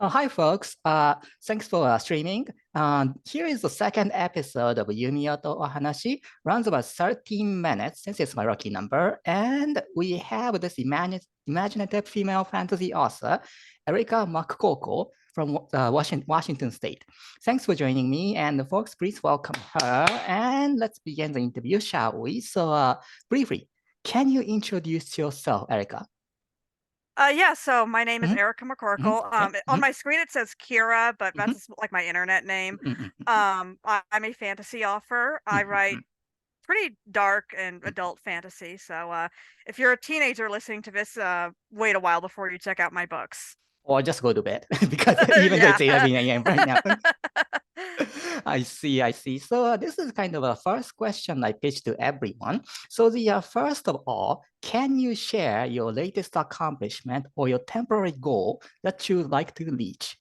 Hi, folks. Thanks for streaming. Here is the second episode of Yumio to Ohanashi. Runs about 13 minutes. This is my lucky number. And we have this imaginative female fantasy author, Erika McCorkle from Washington State. Thanks for joining me. And folks, please welcome her. And let's begin the interview, shall we? So briefly, can you introduce yourself, Erika? So my name is Mhm, Erika mhm, McCorkle. yeah, On my screen it says Kira, but mhm, that's like my internet name. mhm, I'm a fantasy author. I mhm, write mhm. pretty dark and adult fantasy. So if you're a teenager listening to this, wait a while before you check out my books. Or just go to bed because even though Yeah. it's 11 a.m. right now. I see, I see. So this is kind of a first question I pitch to everyone. So the first of all, can you share your latest accomplishment or your temporary goal that you'd like to reach?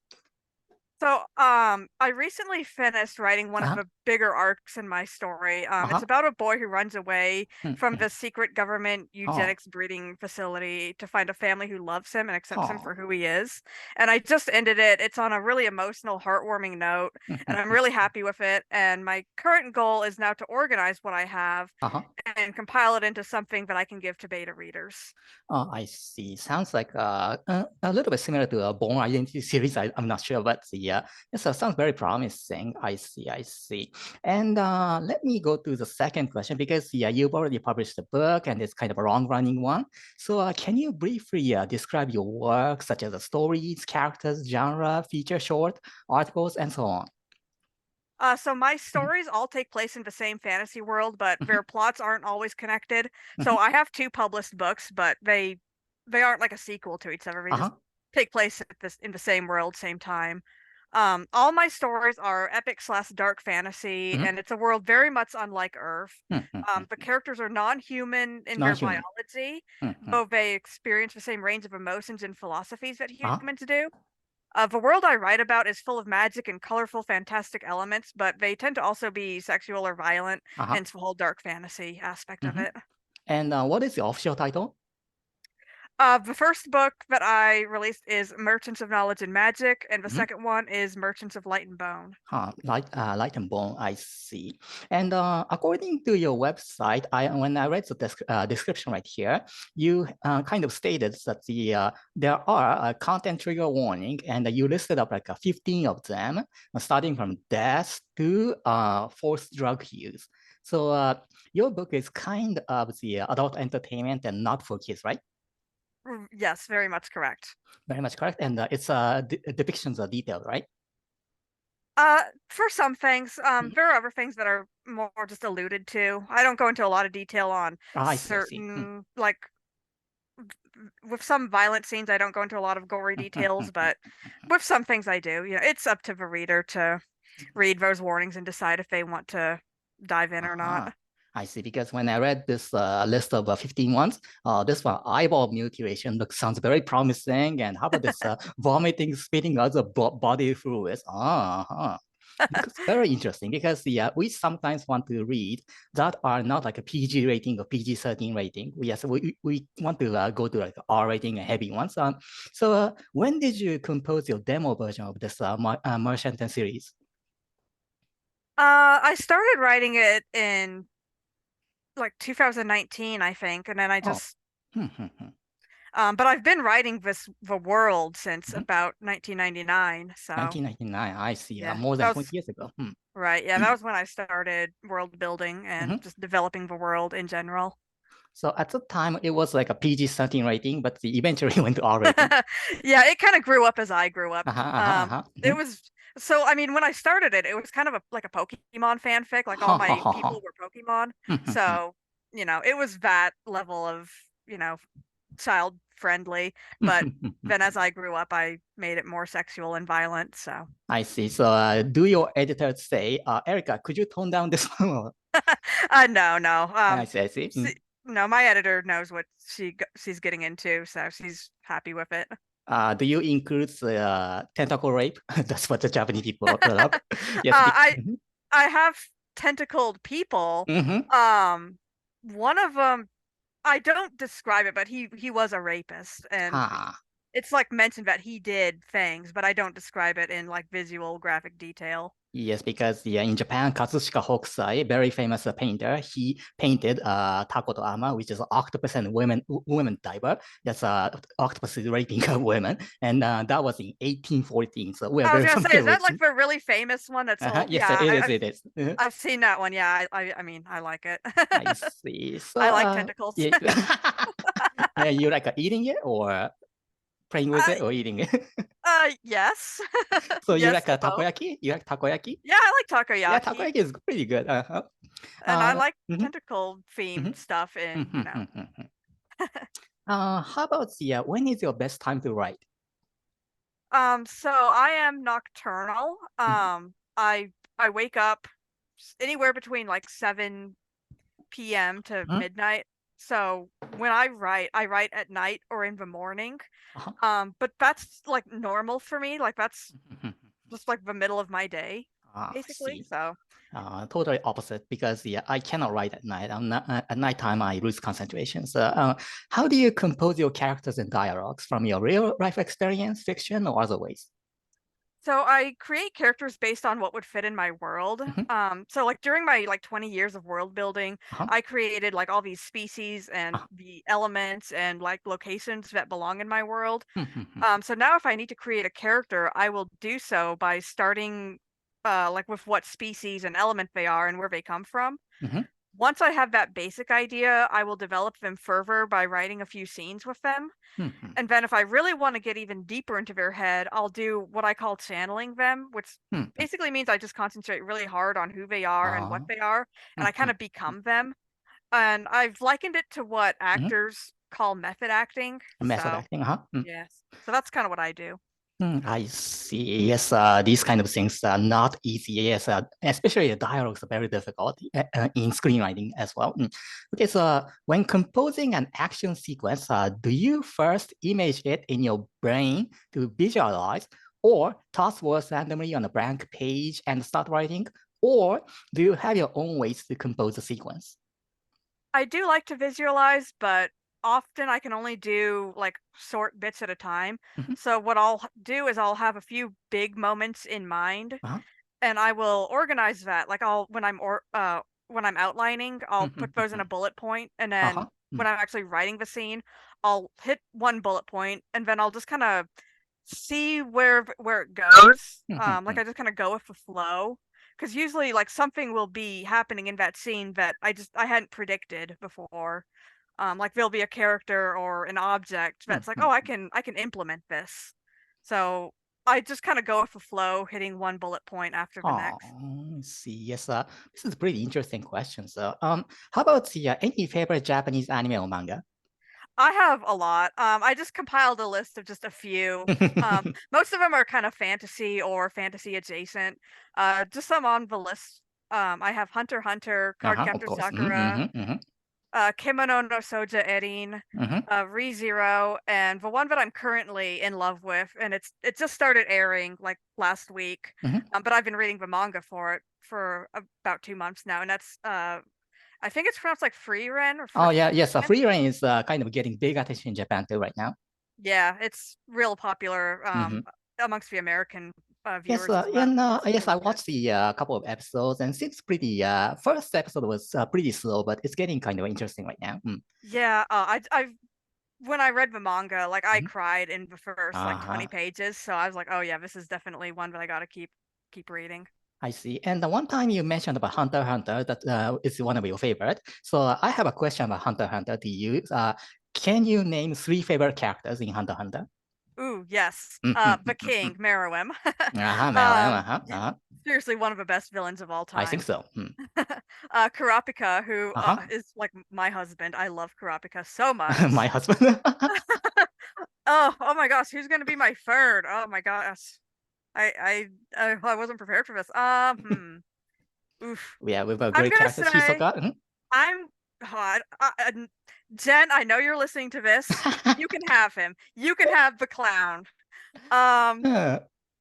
I recently finished writing one of Uh-huh, the bigger arcs in my story. It's uh-huh. about a boy who runs away from Mhm. the secret government Oh, eugenics breeding facility to find a family who loves him and accepts him oh. for who he is. And I just ended it. It's on a really emotional, heartwarming note, and I'm really happy with it. And my current goal is now to organize what I have Uh-huh. and compile it into something that I can give to beta readers. Oh, I see. Sounds like a little bit similar to a Born Identity series. I'm not sure, but so sounds very promising. I see, I see. And let me go to the second question because you've already published a book and it's kind of a long-running one. So can you briefly describe your work, such as the stories, characters, genre, feature short, articles, and so on? So my Mhm, stories all take place in the same fantasy world, but mhm, their plots aren't always connected. mhm. So I have two published books, but they aren't like a sequel to each other. They just Uh-huh. take place at this in the same world, same time. All my stories are epic slash dark fantasy, Mhm, and it's a world very much unlike Earth. mhm, mhm, The mhm. characters are non-human in their Non-human. biology, Mhm. though they experience the same range of emotions and philosophies that Uh-huh. humans do. The world I write about is full of magic and colorful, fantastic elements, but they tend to also be sexual or violent, Uh-huh. hence the whole dark fantasy aspect of Mhm. it. And what is the official title? The first book that I released is Merchants of Knowledge and Magic, and the Mhm. second one is Merchants of Light and Bone. Light and bone, I see. And according to your website, when I read the description right here, you kind of stated that there are a content trigger warning, and you listed up like 15 of them, starting from death to forced drug use. So your book is kind of the adult entertainment and not for kids, right? Yes, very much correct. Very much correct. And its depictions are detailed, right? For some things, Mhm. there are other things that are more just alluded to. I don't go into a lot of detail on Ah, I see, I see. certain, like, with some violent scenes, I don't go into a lot of gory details, but with some things I do. It's up to the reader to read those warnings and decide if they want to dive in or not. Ah, I see. Because when I read this list of 15 ones, this one, eyeball mutilation, sounds very promising. And how about this vomiting, spitting other body fluids? It's very interesting because we sometimes want to read that are not like a PG rating or PG-13 rating. We want to go to like R rating and heavy ones. So when did you compose your demo version of this Merchant series? I started writing it in like 2019, I think, and then I Oh. just Hmm, hmm, hmm. but I've been writing the world since Mhm. about 1999. So 1999, I see. yeah, More than that 20 was years ago. Hmm. right. Yeah, that was when I started world building and Mhm. just developing the world in general. So at the time, it was like a PG-13 rating, but eventually went to R rating. Yeah, it kind of grew up as I grew up. Uh-huh, uh-huh, uh-huh. It Mhm. was so I mean, when I started it, it was kind of like a Pokemon fanfic. Like all Ha, ha, my ha, ha. people were Pokemon, Hmm, hmm, hmm. so it was that level of you know child friendly. Hmm, But hmm, hmm, hmm. then as I grew up, I made it more sexual and violent. So I see. So do your editors say, Erica, could you tone down this one? no, no, I see, I see. she, no, my editor knows what she's getting into, so she's happy with it. Do you include the tentacle rape? That's what the Japanese people love. Yes. I I have tentacled people. Mhm. Um, One of them, I don't describe it, but he was a rapist, and Ha. it's like mentioned that he did things, but I don't describe it in like visual graphic detail. Yes, because in Japan, Katsushika Hokusai, very famous painter, he painted Takoto Ama, which is octopus and women diver. That's octopus is raping women, and that was in 1814. So we're I was very gonna say, is familiar that with like it. the really famous one that's old? Yes, Yeah, it is. It is. I've seen that one. Yeah, I mean, I like it. I see. So I like tentacles. yeah, you like eating it or playing with it or eating it? Yes. So you Yes like to a both. takoyaki? You like takoyaki? Yeah, I like Yeah, takoyaki, takoyaki is pretty good. and I like Mhm, tentacle themed mhm, stuff in, mhm, mhm, mhm. How about when is your best time to write? So I am nocturnal. Mhm, I wake up anywhere between like 7 p.m. to mhm, midnight. So when I write at night or in the morning. uh-huh. But that's like normal for me. Like that's Mhm. just like the middle of my day, I basically. see. So Totally opposite because I cannot write at night. At nighttime, I lose concentration. So, how do you compose your characters and dialogues from your real life experience, fiction, or other ways? so I create characters based on what would fit in my world. Mhm, So like during my like 20 years of world building, uh-huh, I created like all these species and uh-huh, the elements and like locations that belong in my world. mhm, mhm, So now if I need to create a character, I will do so by starting like with what species and element they are and where they come from. mhm, Once I have that basic idea, I will develop them further by writing a few scenes with them. mhm, And then if I really want to get even deeper into their head, I'll do what I call channeling them, which mhm, mhm. basically means I just concentrate really hard on who they are and what Uh, they are, and I kind mhm, of become them. And I've likened it to what mhm. actors call method acting. Method So, acting, huh? yes. So that's kind of what I do. I see. Yes, these kind of things are not easy. Yes, especially the dialogues are very difficult in screenwriting as well. Okay, so when composing an action sequence, do you first image it in your brain to visualize, or toss words randomly on a blank page and start writing, or do you have your own ways to compose a sequence? I do like to visualize, but often I can only do like short bits at a time. Mhm. So what I'll do is I'll have a few big moments in mind Uh-huh. and I will organize that. Like I'll when I'm outlining, I'll put Mhm, those in a mhm. bullet point, and then Uh-huh. when I'm actually writing the scene, I'll hit one bullet point, and then I'll just kind of see where it goes. Mhm, Like mhm. I just kind of go with the flow, because usually like something will be happening in that scene that I hadn't predicted before. Like there'll be a character or an object that's like, oh, Mhm. I can implement this. So I just kind of go with the flow, hitting one bullet point after the Oh, next. I see. Yes, this is a pretty interesting question. So, how about any favorite Japanese anime or manga? I have a lot. I just compiled a list of just a few. Most of them are kind of fantasy or fantasy adjacent. Just some on the list. I have Hunter x Hunter, Uh-huh, of Cardcaptor course. Sakura, Kemono no Soja Erin, ReZero, and the one that I'm currently in love with, and it just started airing like last week. But I've been reading the manga for it for about 2 months now, and that's I think it's pronounced like Free Ren or Oh yeah, yes. Ren. Free reign is kind of getting big attention in Japan too right now. Yeah, it's real popular Hmm. amongst the American Yes, viewers as well. and It's yes, really I good. watched the couple of episodes and seems pretty. First episode was pretty slow, but it's getting kind of interesting right now. Yeah, I when I read the manga, like I Mhm. cried in the first like 20 Uh-huh. pages, so I was like, oh yeah, this is definitely one that I gotta keep reading. I see. And the one time you mentioned about Hunter x Hunter, that is one of your favorite. So I have a question about Hunter x Hunter to you. Can you name three favorite characters in Hunter x Hunter? Ooh, yes. The Mm-hmm. King, Meruem. Uh-huh, Marilyn, um, uh-huh, uh-huh. seriously one of the best villains of all I think time. so. Kurapika, who Uh-huh. is like my husband. I love Kurapika so much. My husband. Oh my gosh, who's gonna be my third? Oh my gosh. I wasn't prepared for this. Oof. Yeah, with a I'm great gonna character, say Hisoka. Mhm. I'm hot. Jen, I know you're listening to this. You can have him. You can have the clown. Um, Uh,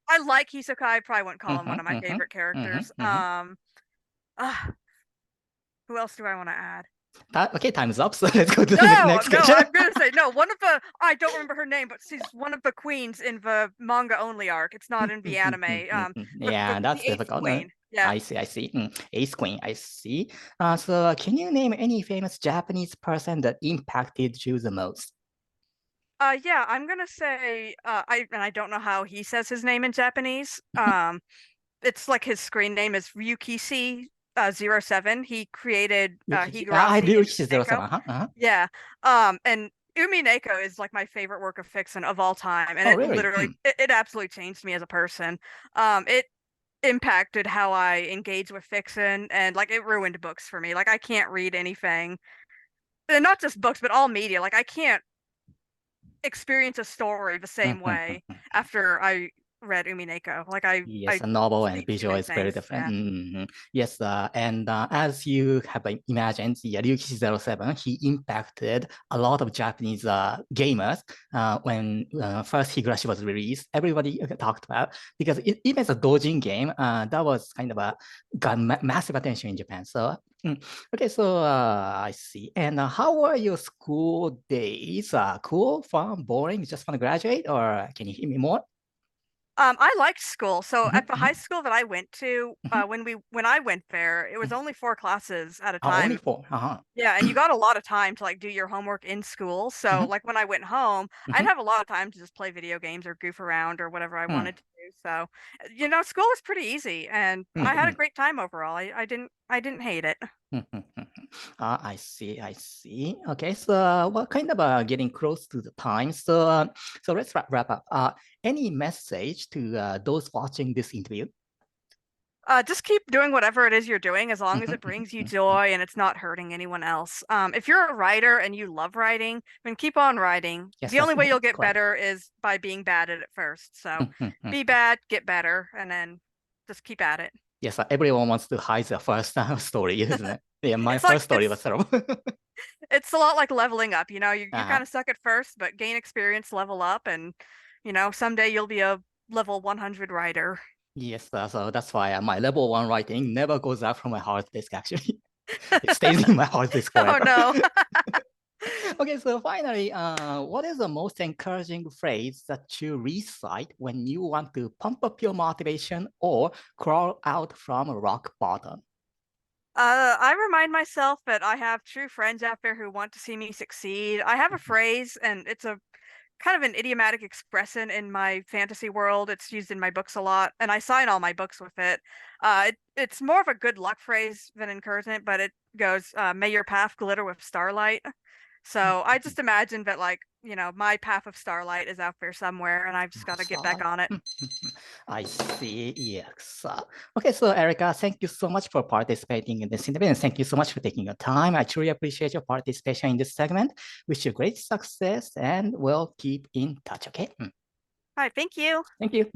I like Hisoka. I probably wouldn't call him one mhm, of my mhm, favorite mhm, characters. mhm. Uh, who else do I want to add? Okay, time's up. So let's go to the No, next no, question. I'm gonna say no. One of the I don't remember her name, but she's one of the queens in the manga only arc. It's not in the anime. Yeah, The that's eighth difficult. queen. Yeah. I see, I see. Ace Queen, I see. So can you name any famous Japanese person that impacted you the most? Yeah, I'm gonna say I don't know how he says his name in Japanese. It's like his screen name is Ryuukishi-zero-seven. He created I Higurashi do. and Which is Neko. 07. Uh-huh. Yeah. And Umi Neko is like my favorite work of fiction of all time, and Oh, it really? literally it absolutely changed me as a person. It impacted how I engage with fiction, and like it ruined books for me. Like I can't read anything, and not just books, but all media. Like I can't experience a story the same way after I read Umineko. Like Yes, I a novel and changed too visual many is very things. different. Yeah. Yes, and as you have imagined, the Ryuukishi-zero-seven, he impacted a lot of Japanese gamers when first Higurashi was released. Everybody talked about because even as a doujin game, that was kind of got massive attention in Japan. So okay, so I see. And how were your school days? Cool, fun, boring? You just want to graduate, or can you hear me more? I liked school. So Mhm, at the high school that I went to, mhm. when I went there, it was only 4 classes at a Oh, only time. four. Uh-huh. Yeah, and you got a lot of time to like do your homework in school. So Mhm, like when I went home, I'd mhm, have a lot of time to just play video games or goof around or whatever I mm, wanted to do. So, school was pretty easy and mm, I had a mm, great time overall. I didn't hate it. mm, mm, mm. I see, I see. Okay, so we're kind of getting close to the time. So let's wrap up. Any message to those watching this interview? Just keep doing whatever it is you're doing as long as Mhm, it mhm, brings you mhm. joy and it's not hurting anyone else. If you're a writer and you love writing, then keep on writing. Yes, The that's only way you'll get correct. better is by being bad at it first. So Mhm, mhm. be bad, get better, and then just keep at it. Yes, everyone wants to hide their first story, isn't it? Yeah, my It's like first story was terrible. it's a lot like leveling up. You Uh-huh. kind of suck at first, but gain experience, level up, and someday you'll be a level 100 writer. Yes, so that's why my level one writing never goes out from my hard disk, actually. It stays in my hard disk Oh forever. no. Okay, so finally, what is the most encouraging phrase that you recite when you want to pump up your motivation or crawl out from a rock bottom? I remind myself that I have true friends out there who want to see me succeed. I have a phrase, and it's a kind of an idiomatic expression in my fantasy world. It's used in my books a lot, and I sign all my books with it. It's more of a good luck phrase than encouragement, but it goes, "May your path glitter with starlight." So I just imagine that, like, my path of starlight is out there somewhere, and I've just got to get back Starlight. on it. I see. Yes. Okay, so Erica, thank you so much for participating in this interview, and thank you so much for taking your time. I truly appreciate your participation in this segment. Wish you great success, and we'll keep in touch. Okay. All right, thank you. Thank you.